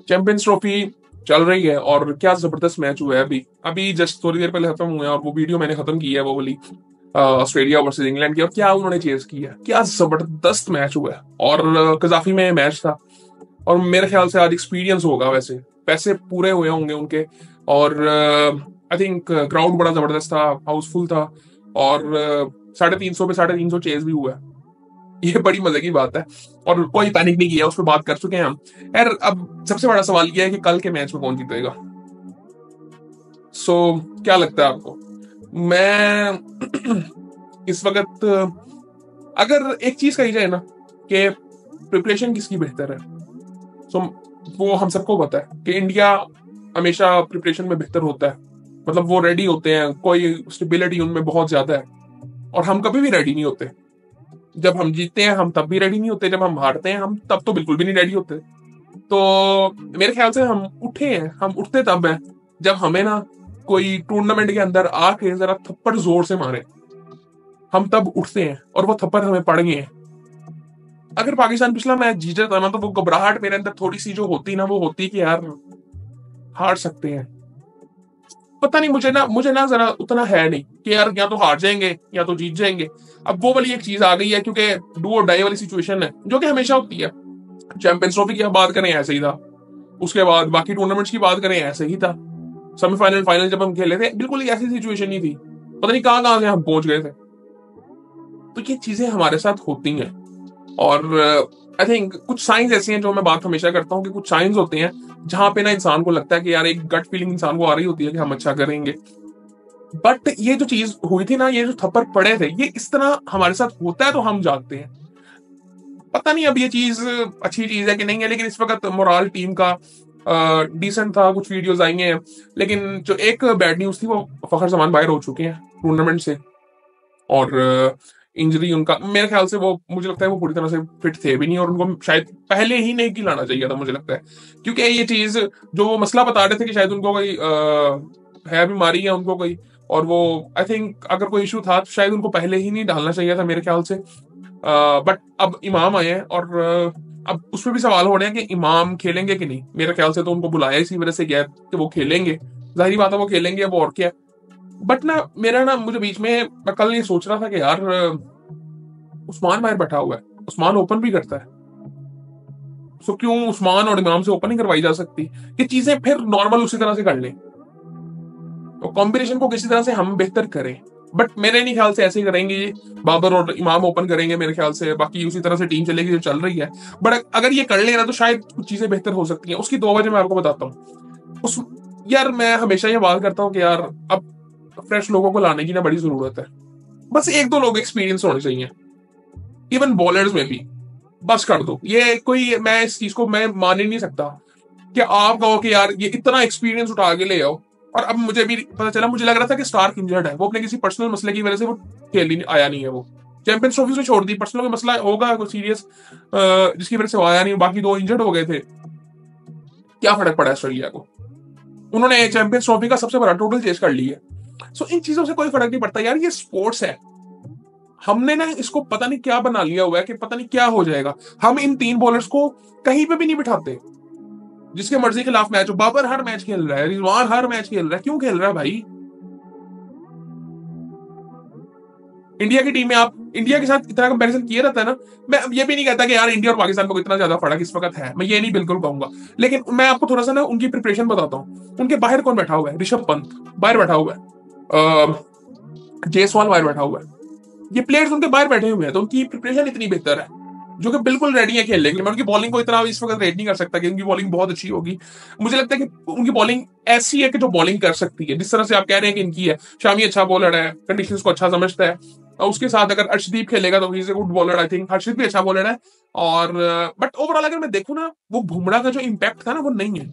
Champions trophy चल रही है और क्या जबरदस्त मैच हुआ है। अभी अभी जस्ट थोड़ी देर पहले खत्म हुआ है और वो वीडियो मैंने खत्म की है, वो वाली ऑस्ट्रेलिया वर्सेस इंग्लैंड की, और क्या उन्होंने चेस की है, क्या जबरदस्त मैच हुआ है। और कजाफी में मैच था और मेरे ख्याल से आज एक्सपीरियंस होगा, वैसे पैसे पूरे हुए होंगे उनके। और आई थिंक क्राउड बड़ा जबरदस्त था, हाउसफुल था। और 350 पे 350 चेज भी हुआ है। ये बड़ी मजे की बात है और कोई पैनिक नहीं किया, उस पर बात कर चुके हैं हम। यार अब सबसे बड़ा सवाल ये है कि कल के मैच में कौन जीतेगा। सो क्या लगता है आपको? मैं इस वक्त अगर एक चीज कही जाए ना कि प्रिपरेशन किसकी बेहतर है, सो वो हम सबको पता है कि इंडिया हमेशा प्रिपरेशन में बेहतर होता है। मतलब वो रेडी होते हैं, कोई स्टेबिलिटी उनमें बहुत ज्यादा है। और हम कभी भी रेडी नहीं होते। जब हम जीतते हैं हम तब भी रेडी नहीं होते, जब हम हारते हैं हम तब तो बिल्कुल भी नहीं रेडी होते। तो मेरे ख्याल से हम उठते तब हैं जब हमें ना कोई टूर्नामेंट के अंदर आके जरा थप्पड़ जोर से मारे, हम तब उठते हैं और वो थप्पड़ हमें पड़ गए हैं। अगर पाकिस्तान पिछला मैच जीत जाता ना, तो वो घबराहट मेरे अंदर थोड़ी सी जो होती ना, वो होती कि यार हार सकते हैं। पता नहीं, मुझे ना जरा उतना है नहीं कि यार या तो हार जाएंगे या तो जीत जाएंगे। अब वो वाली एक चीज आ गई है, क्योंकि डू और डाई वाली सिचुएशन है जो कि हमेशा होती है। चैंपियंस ट्रॉफी की आप बात करें ऐसे ही था, उसके बाद बाकी टूर्नामेंट्स की बात करें ऐसे ही था। सेमीफाइनल फाइनल जब हम खेले थे बिल्कुल ही ऐसी सिचुएशन ही थी, पता नहीं कहां कहां से हम पहुंच गए थे। तो ये चीजें हमारे साथ होती हैं। और आई थिंक कुछ साइंस ऐसी हैं, जो मैं बात हमेशा करता हूँ कि कुछ साइंस होते हैं जहां पे ना इंसान को लगता है कि यार एक गट फीलिंग इंसान को आ रही होती है कि हम अच्छा करेंगे। बट ये जो चीज हुई थी ना, ये जो थप्पड़ पड़े थे, ये इस तरह हमारे साथ होता है तो हम जागते हैं। पता नहीं अब ये चीज अच्छी चीज है कि नहीं है, लेकिन इस वक्त मोराल टीम का डिसेंट था। कुछ वीडियोस आई हैं, लेकिन जो एक बैड न्यूज थी, वो फखर जमान बाहर हो चुके हैं टूर्नामेंट से। और इंजरी उनका मेरे ख्याल से, वो मुझे लगता है वो पूरी तरह से फिट थे भी नहीं, और उनको शायद पहले ही नहीं खिलाना चाहिए था, मुझे लगता है। क्योंकि ये चीज जो वो मसला बता रहे थे कि शायद उनको कोई है, बीमारी है उनको कोई, और वो आई थिंक अगर कोई इशू था तो शायद उनको पहले ही नहीं डालना चाहिए था मेरे ख्याल से। बट अब इमाम आए हैं और अब उसमें भी सवाल हो रहे हैं कि इमाम खेलेंगे कि नहीं। मेरे ख्याल से तो उनको बुलाया इसी वजह से गया है कि वो खेलेंगे। जाहिर बात है वो खेलेंगे, वो और क्या। बट ना मेरा ना मुझे बीच में, मैं कल ये सोच रहा था कि यार उस्मान बाहर बैठा हुआ है, उस्मान ओपन भी करता है, सो क्यों उस्मान और इमाम से ओपन नहीं करवाई जा सकती? ये चीजें फिर नॉर्मल उसी तरह से कर लें, तो कॉम्बिनेशन को किसी तरह से हम बेहतर करें। बट मेरे नहीं ख्याल से ऐसे ही करेंगे ये, बाबर और इमाम ओपन करेंगे मेरे ख्याल से, बाकी उसी तरह से टीम चलेगी जो चल रही है। बट अगर ये कर लेना तो शायद कुछ चीजें बेहतर हो सकती हैं। उसकी 2 वजह मैं आपको बताता हूँ। उस यार मैं हमेशा ये बात करता हूँ कि यार अब फ्रेश लोगों को लाने की ना बड़ी जरूरत है। बस एक दो लोग एक्सपीरियंस होने चाहिए, इवन बॉलर्स में भी। बस कर दो ये, कोई मैं इस चीज को मैं मान ही नहीं सकता कि आप कहो कि यार ये इतना एक्सपीरियंस उठा के ले आओ। और अब मुझे भी पता चला, मुझे लग रहा था कि स्टार्क इंजर्ड है, वो अपने किसी पर्सनल मसले की वजह से वो खेल ही आया नहीं है। वो चैंपियंस ट्रॉफी से छोड़ दी, पर्सनल मसला होगा कोई सीरियस जिसकी वजह से वो आया नहीं। बाकी 2 इंजर्ड हो गए थे, क्या फर्क पड़ा ऑस्ट्रेलिया को? उन्होंने चैंपियंस ट्रॉफी का सबसे बड़ा टोटल चेस कर लिया। सो इन चीजों से कोई फर्क नहीं पड़ता यार, ये स्पोर्ट्स है। हमने ना इसको पता नहीं क्या बना लिया हुआ है कि पता नहीं क्या हो जाएगा। हम इन 3 बॉलर्स को कहीं पे भी नहीं बिठाते, जिसके मर्जी के खिलाफ मैच हो। बाबर हर मैच खेल रहा है, रिजवान हर मैच खेल रहा है, क्यों खेल रहा है भाई? इंडिया की टीम में आप इंडिया के साथ इतना कंपैरिजन किया रहता है ना। मैं ये भी नहीं कहता कि यार इंडिया और पाकिस्तान को इतना ज्यादा फर्क इस वक्त है, मैं ये नहीं बिल्कुल कहूंगा। लेकिन मैं आपको थोड़ा सा ना उनकी प्रिपरेशन बताता हूँ। उनके बाहर कौन बैठा हुआ है? ऋषभ पंत बाहर बैठा हुआ है, जायसवाल बाहर बैठा हुआ है। ये प्लेयर्स उनके बाहर बैठे हुए हैं, तो उनकी प्रिपरेशन इतनी बेहतर है, जो कि बिल्कुल रेडी है खेलने के लिए। मैं उनकी बॉलिंग को इतना इस वक्त रेट नहीं कर सकता कि उनकी बॉलिंग बहुत अच्छी होगी। मुझे लगता है कि उनकी बॉलिंग ऐसी है कि जो बॉलिंग कर सकती है, जिस तरह से आप कह रहे हैं कि इनकी है। शामी अच्छा बॉलर है, कंडीशंस को अच्छा समझता है, और उसके साथ अगर अर्शदीप खेलेगा तो he is a good bowler. I think Harshdeep भी अच्छा बॉलर है। और बट ओवरऑल अगर मैं देखूं ना, वो बुमराह का जो इम्पैक्ट था ना, वो नहीं है।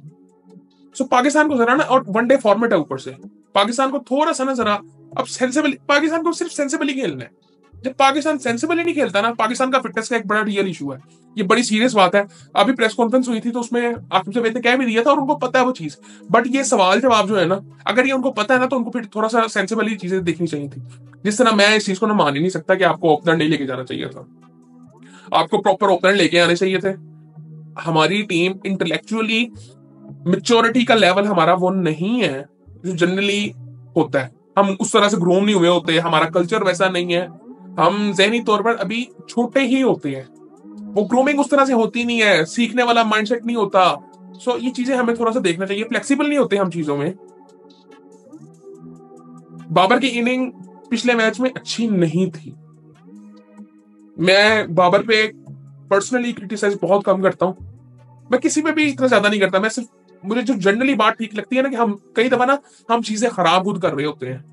सो पाकिस्तान को जरा ना, और वनडे फॉर्मेट है ऊपर से, पाकिस्तान को थोड़ा सा ना जरा अब सेंसिबल, पाकिस्तान को सिर्फ सेंसिबली खेलना है। जब पाकिस्तान सेंसिबली नहीं खेलता ना, पाकिस्तान का फिटनेस का एक बड़ा रियल इशू है। ये बड़ी सीरियस बात है। अभी प्रेस कॉन्फ्रेंस हुई थी तो उसमें आकिब जावेद ने कह भी दिया था, और उनको पता है वो चीज। बट ये सवाल जवाब जो है ना, अगर ये उनको पता है ना, तो उनको फिर थोड़ा सा सेंसिबली चीजें देखनी चाहिए थी। जिस तरह मैं इस चीज को ना मान ही नहीं सकता कि आपको ओपनर नहीं लेके जाना चाहिए था, आपको प्रॉपर ओपनर लेके आने चाहिए थे। हमारी टीम इंटेलेक्चुअली मेच्योरिटी का लेवल हमारा वो नहीं है जो जनरली होता है। हम उस तरह से ग्रूम नहीं हुए होते, हमारा कल्चर वैसा नहीं है, हम ज़हनी तौर पर अभी छोटे ही होते हैं। वो ग्रूमिंग उस तरह से होती नहीं है, सीखने वाला माइंडसेट नहीं होता। सो ये चीजें हमें थोड़ा सा देखना चाहिए, फ्लेक्सिबल नहीं होते हम चीजों में। बाबर की इनिंग पिछले मैच में अच्छी नहीं थी। मैं बाबर पे पर्सनली क्रिटिसाइज बहुत कम करता हूं, मैं किसी पे भी इतना ज्यादा नहीं करता। मैं सिर्फ, मुझे जो जनरली बात ठीक लगती है ना, कि हम कई दफा ना हम चीजें खराब खुद कर रहे होते हैं।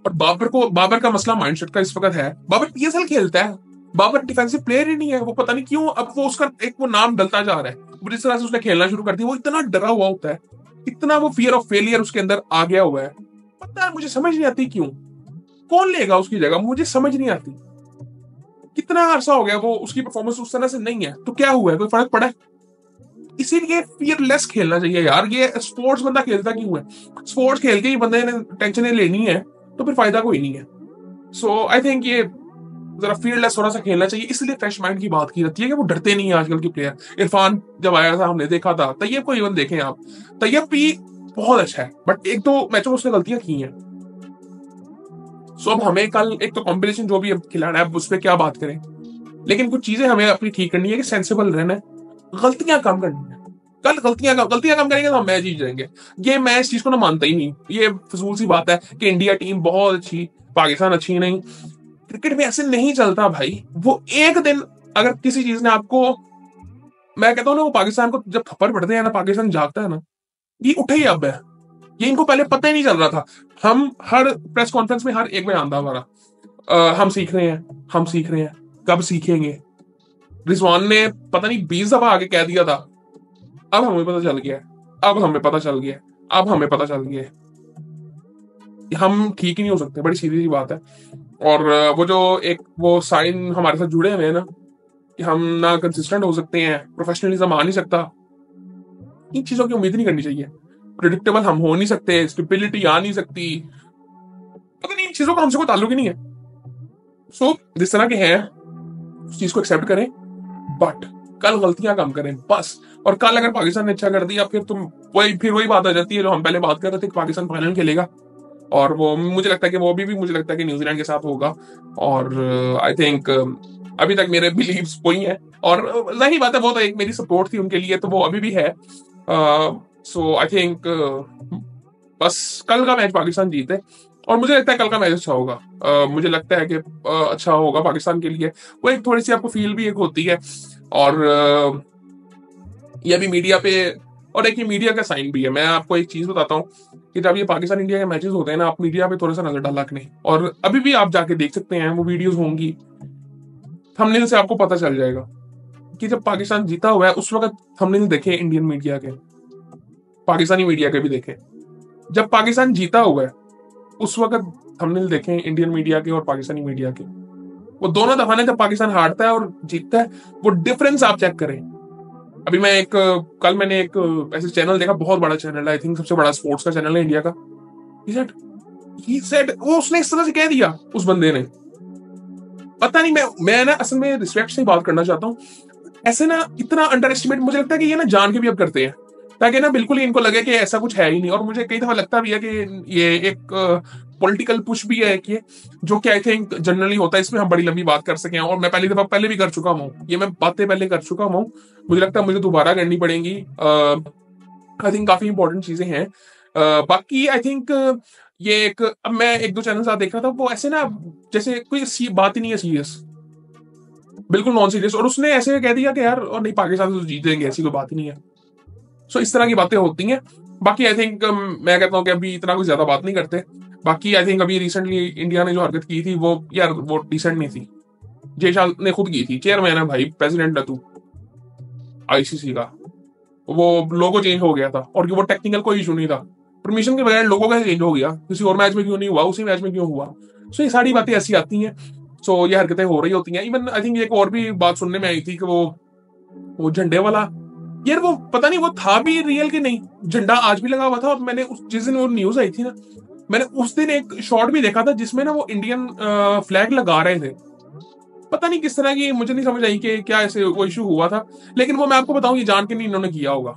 और बाबर का मसला माइंडसेट का इस वक्त है। बाबर पीएसएल खेलता है, बाबर डिफेंसिव प्लेयर ही नहीं है। वो पता नहीं क्यों अब वो उसका एक वो नाम डलता जा रहा है। वो जिस तरह से उसने खेलना शुरू कर दिया, वो इतना डरा हुआ होता है, इतना वो फियर ऑफ फेलियर उसके अंदर आ गया हुआ है। पता है, मुझे समझ नहीं आती क्यों, कौन लेगा उसकी जगह, मुझे समझ नहीं आती। कितना अरसा हो गया वो, उसकी परफॉर्मेंस उस तरह से नहीं है, तो क्या हुआ है, कोई फर्क पड़ा है? इसीलिए फियरलेस खेलना चाहिए यार। ये स्पोर्ट्स बंदा खेलता क्यों है? स्पोर्ट्स खेल के ही बंदे ने टेंशन लेनी है तो फिर फायदा कोई नहीं है। सो आई थिंक ये जरा फील्डलेस थोड़ा सा खेलना चाहिए। इसलिए फ्रेश माइंड की बात की जाती है कि वो डरते नहीं है आजकल के प्लेयर। इरफान जब आया था हमने देखा था, तैयब को इवन देखें आप, तैयब भी बहुत अच्छा है, बट एक दो मैचों में उसने गलतियां की हैं। सो अब हमें कल एक तो कॉम्बिनेशन जो भी अब खिलाना है, अब उस पर क्या बात करें, लेकिन कुछ चीजें हमें अपनी ठीक करनी है कि सेंसिबल रहना है, गलतियां कम करनी है। कल गलतियां कम करेंगे तो हम मैच जीत जाएंगे। ये मैं इस चीज को ना मानता ही नहीं। ये फजूल सी बात है कि इंडिया टीम बहुत अच्छी, पाकिस्तान अच्छी नहीं। क्रिकेट में ऐसे नहीं चलता भाई। वो एक दिन अगर किसी चीज ने आपको, मैं कहता हूँ ना, वो पाकिस्तान को जब थप्पड़ पड़ते हैं ना, पाकिस्तान जागता है ना, ये उठे ही अब है। ये इनको पहले पता ही नहीं चल रहा था। हम हर प्रेस कॉन्फ्रेंस में हर एक बयान था हमारा, हम सीख रहे हैं, हम सीख रहे हैं, कब सीखेंगे? रिजवान ने पता नहीं 20 दफा आगे कह दिया था। अब हमें पता चल गया है, अब हमें पता चल गया है, अब हमें पता चल गया है। हम ठीक ही नहीं हो सकते, बड़ी सीधी सी बात है। और वो जो एक वो साइन हमारे साथ जुड़े हुए हैं ना, कि हम ना कंसिस्टेंट हो सकते हैं, प्रोफेशनलिज्म आ नहीं सकता, इन चीजों की उम्मीद नहीं करनी चाहिए। प्रिडिक्टेबल हम हो नहीं सकते, स्टेबिलिटी आ नहीं सकती, पता नहीं, इन चीजों का हमसे कोई ताल्लुक ही नहीं है। सो जिस तरह के हैं उस चीज को एक्सेप्ट करें, बट कल गलतियां कम करें बस। और कल अगर पाकिस्तान ने अच्छा कर दिया, फिर वही बात आ जाती है जो हम पहले बात कर रहे थे कि पाकिस्तान फाइनल खेलेगा। और वो मुझे लगता है कि वो अभी भी मुझे लगता है कि न्यूजीलैंड के साथ होगा। और आई थिंक अभी तक मेरे बिलीव्स वही है। और जाहिर बात है, वो तो एक मेरी सपोर्ट थी उनके लिए, तो वो अभी भी है। सो आई थिंक बस कल का मैच पाकिस्तान जीते, और मुझे लगता है कल का मैच अच्छा होगा। मुझे लगता है कि अच्छा होगा पाकिस्तान के लिए। वो एक थोड़ी सी आपको फील भी एक होती है। और ये भी मीडिया पे, और एक ये मीडिया का साइन भी है। मैं आपको एक चीज बताता हूँ कि जब ये पाकिस्तान इंडिया के मैचेस होते हैं ना, आप मीडिया पे थोड़ा सा नजर डाला कि नहीं, और अभी भी आप जाके देख सकते हैं, वो वीडियोस होंगी, थंबनेल से आपको पता चल जाएगा कि जब पाकिस्तान जीता हुआ है उस वक्त थंबनेल देखे इंडियन मीडिया के, पाकिस्तानी मीडिया के भी देखे। जब पाकिस्तान जीता हुआ है उस वक्त थंबनेल देखें इंडियन मीडिया के और पाकिस्तानी मीडिया के। वो दोनों दफा ने जब पाकिस्तान हारता है और जीतता है, वो डिफरेंस आप चेक करें। अभी कल मैंने एक ऐसे चैनल देखा, बहुत बड़ा चैनल है, आई थिंक सबसे बड़ा स्पोर्ट्स का चैनल है इंडिया का। वो उसने इस तरह से कह दिया उस बंदे ने, पता नहीं, मैं ना असल में रिस्पेक्ट से बात करना चाहता हूँ। ऐसे ना इतना अंडर एस्टिमेट मुझे लगता है कि ये ना जान के भी अब करते हैं, ताकि ना बिल्कुल ही इनको लगे कि ऐसा कुछ है ही नहीं। और मुझे कई दफा लगता भी है कि ये एक पॉलिटिकल पुश भी है कि जो कि आई थिंक जनरली होता है। इसमें हम बड़ी लंबी बात कर सकें, और मैं पहली दफा पहले भी कर चुका हूँ, ये मैं बातें पहले कर चुका हूँ, मुझे लगता है मुझे दोबारा करनी पड़ेंगी। आई थिंक काफी इंपॉर्टेंट चीजें हैं। बाकी आई थिंक ये एक, अब मैं एक दो चैनल साथ देख रहा था, वो ऐसे ना जैसे कोई बात ही नहीं है सीरियस, बिल्कुल नॉन सीरियस, और उसने ऐसे कह दिया कि यार और नहीं, पाकिस्तान से जीतेंगे, ऐसी कोई बात ही नहीं है। सो इस तरह की बातें होती हैं। बाकी आई थिंक मैं कहता हूँ कि अभी इतना कुछ ज्यादा बात नहीं करते। बाकी आई थिंक अभी रिसेंटली इंडिया ने जो हरकत की थी वो यार वो डिसेंट नहीं थी। जयशाल ने खुद की थी, चेयरमैन है भाई, प्रेसिडेंट है तू आईसीसी का। वो लोगो चेंज हो गया था, और वो टेक्निकल कोई इशू नहीं था, परमिशन के बगैर लोगो का चेंज हो गया, किसी और मैच में क्यों नहीं हुआ, उसी मैच में क्यों हुआ? सो ये सारी बातें ऐसी आती हैं। सो ये हरकतें हो रही होती हैं। इवन आई थिंक एक और भी बात सुनने में आई थी कि वो झंडे वाला, यार वो पता नहीं वो था भी रियल कि नहीं, झंडा आज भी लगा हुआ था। और मैंने जिस दिन वो न्यूज आई थी ना, मैंने उस दिन एक शॉट भी देखा था जिसमें ना वो इंडियन फ्लैग लगा रहे थे। पता नहीं किस तरह की, मुझे नहीं समझ आई कि क्या ऐसे वो इशू हुआ था। लेकिन वो मैं आपको बताऊं, ये जान के नहीं इन्होंने किया होगा,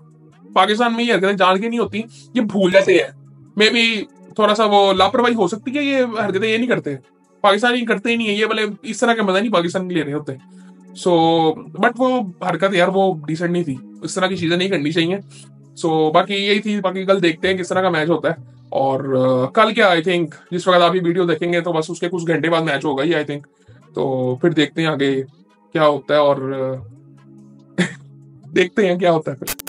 पाकिस्तान में ये हरकतें जान के नहीं होती, ये भूल जाते हैं। मे बी थोड़ा सा वो लापरवाही हो सकती है, ये हरकतें ये नहीं करते, पाकिस्तानी करते ही नहीं है ये वाले, इस तरह के मजा नहीं पाकिस्तान के ले रहे होते। सो बट वो हरकत यार वो डिसेंट नहीं थी, इस तरह की चीजें नहीं करनी चाहिए। सो बाकी यही थी, बाकी कल देखते हैं किस तरह का मैच होता है। और कल क्या, आई थिंक जिस वक्त आप ये वीडियो देखेंगे तो बस उसके कुछ घंटे बाद मैच होगा ही आई थिंक। तो फिर देखते हैं आगे क्या होता है, और देखते हैं क्या होता है फिर।